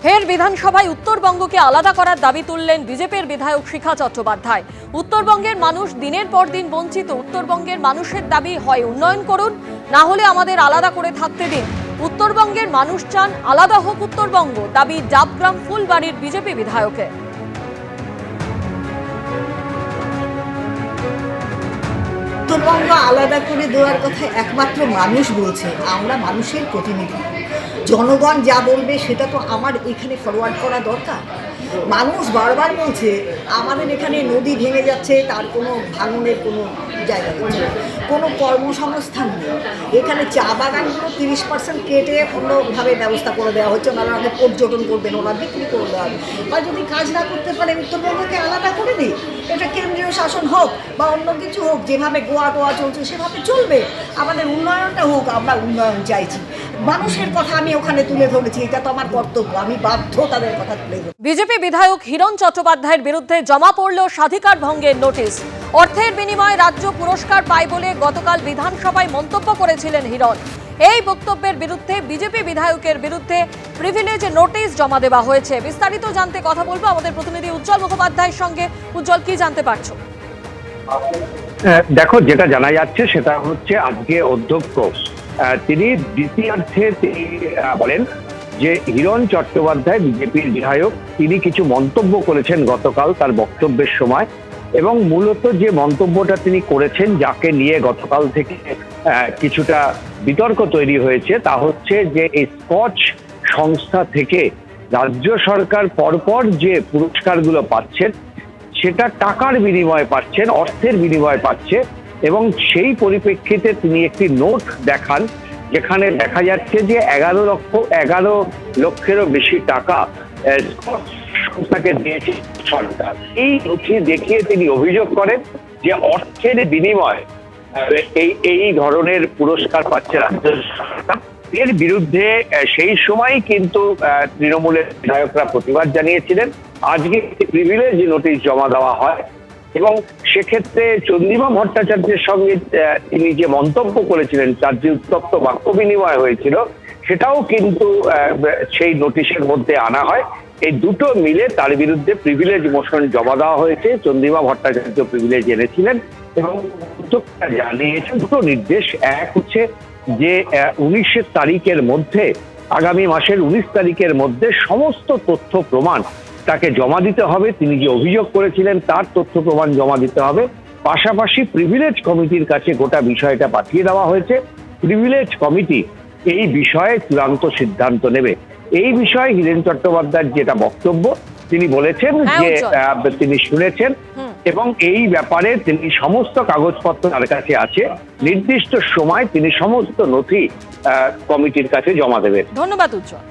ফের বিধানসভায় উত্তরবঙ্গকে আলাদা করার দাবি তুললেন বিজেপির বিধায়ক শিখা চট্টোপাধ্যায়। উত্তরবঙ্গের মানুষ দিনের পর দিন বঞ্চিত। উত্তরবঙ্গের মানুষের দাবি হয় উন্নয়ন করুন, না হলে আমাদের আলাদা করে থাকতে দিন। উত্তরবঙ্গের মানুষ চান আলাদা হোক উত্তরবঙ্গ, দাবি ডাবগ্রাম ফুলবাড়ির বিজেপি বিধায়কের। উত্তরবঙ্গ আলাদা করে দেওয়ার কথা একমাত্র মানুষ বলছে, আমরা মানুষের প্রতিনিধি। জনগণ যা বলবে সেটা তো আমার এখানে ফরওয়ার্ড করা দরকার। মানুষ বারবার বলছে আমাদের এখানে নদী ভেঙে যাচ্ছে, তার কোনো ভাঙনের কোনো জায়গা নেই, কোনো কর্মসংস্থান নেই। এখানে চা বাগানগুলো 30% কেটে অন্যভাবে ব্যবস্থা করে দেওয়া হচ্ছে, ওনারা আগে পর্যটন করবেন, ওরা বিক্রি করে দেওয়া হবে। বা যদি কাজ না করতে পারে উত্তরবঙ্গকে আলাদা করে দিই, এটা কেন্দ্রীয় শাসন হোক বা অন্য কিছু হোক, যেভাবে গোয়া টোয়া চলছে সেভাবে চলবে। আমাদের উন্নয়নটা হোক, আমরা উন্নয়ন চাইছি। মানুষের কথা আমি ওখানে তুলে ধরেছি, এটা তো আমার কর্তব্য, আমি বাধ্য তাদের কথা তুলে ধরি। বিজেপি বিধায়ক হিরণ চট্টোপাধ্যায়ের বিরুদ্ধে জমা পড়ল স্বাধিকার ভঙ্গের নোটিশ। অর্থের বিনিময়ে রাজ্য পুরস্কার পায় বলে গতকাল বিধানসভায় মন্তব্য করেছিলেন হিরণ। এই বক্তব্যের বিরুদ্ধে বিজেপি বিধায়কের বিরুদ্ধে প্রিভিলেজ নোটিশ জমা দেওয়া হয়েছে। বিস্তারিত জানতে কথা বলবো আমাদের প্রতিনিধি উজ্জ্বল মুখোপাধ্যায়ের সঙ্গে। উজ্জ্বল, কি জানতে পারছো? দেখো, যেটা জানা যাচ্ছে সেটা হচ্ছে আজকে অধ্যক্ষ তিনি দ্বিতীয়ার্থে বলেন যে হিরণ চট্টোপাধ্যায় বিজেপির বিধায়ক, তিনি কিছু মন্তব্য করেছেন গতকাল তার বক্তব্যের সময়, এবং মূলত যে মন্তব্যটা তিনি করেছেন, যাকে নিয়ে গতকাল থেকে কিছুটা বিতর্ক তৈরি হয়েছে, তা হচ্ছে যে এই স্কচ সংস্থা থেকে রাজ্য সরকার পরপর যে পুরস্কারগুলো পাচ্ছেন সেটা টাকার বিনিময়ে পাচ্ছেন, অর্থের বিনিময়ে পাচ্ছে। এবং সেই পরিপ্রেক্ষিতে তিনি একটি নোট দেখান, যেখানে দেখা যাচ্ছে যে 11 লক্ষেরও বেশি টাকা সংস্থাকে দিয়েছে সরকার। এই নথি দেখিয়ে তিনি অভিযোগ করেন যে অর্থের বিনিময়ে এই ধরনের পুরস্কার পাচ্ছে রাজ্য সরকার। এর বিরুদ্ধে সেই সময় কিন্তু তৃণমূলের বিধায়করা প্রতিবাদ জানিয়েছিলেন। আজকে প্রিভিলেজ নোটিশ জমা দেওয়া হয় এবং সেক্ষেত্রে চন্দ্রিমা ভট্টাচার্যের সঙ্গে তিনি যে মন্তব্য করেছিলেন, তার যে উত্তপ্ত বাক্য বিনিময় হয়েছিল, সেটাও কিন্তু সেই নোটিশের মধ্যে আনা হয়। এই দুটো মিলে তার বিরুদ্ধে প্রিভিলেজ মোশন জমা দেওয়া হয়েছে। চন্দ্রিমা ভট্টাচার্য প্রিভিলেজ এনেছিলেন এবং জানিয়েছেন দুটো নির্দেশ। এক হচ্ছে যে 19 তারিখের মধ্যে, আগামী মাসের 19 তারিখের মধ্যে সমস্ত তথ্য প্রমাণ তাকে জমা দিতে হবে। তিনি যে অভিযোগ করেছিলেন তার তথ্য প্রমাণ জমা দিতে হবে। পাশাপাশি প্রিভিলেজ কমিটির কাছে গোটা বিষয়টা পাঠিয়ে দেওয়া হয়েছে। প্রিভিলেজ কমিটি এই বিষয়ে চূড়ান্ত সিদ্ধান্ত নেবে। এই বিষয়ে হিরেন চট্টোপাধ্যায়ের যেটা বক্তব্য, তিনি বলেছেন যে তিনি শুনেছেন এবং এই ব্যাপারে তিনি সমস্ত কাগজপত্র তার কাছে আছে, নির্দিষ্ট সময় তিনি সমস্ত নথি কমিটির কাছে জমা দেবেন। ধন্যবাদ উজ্জ্বল।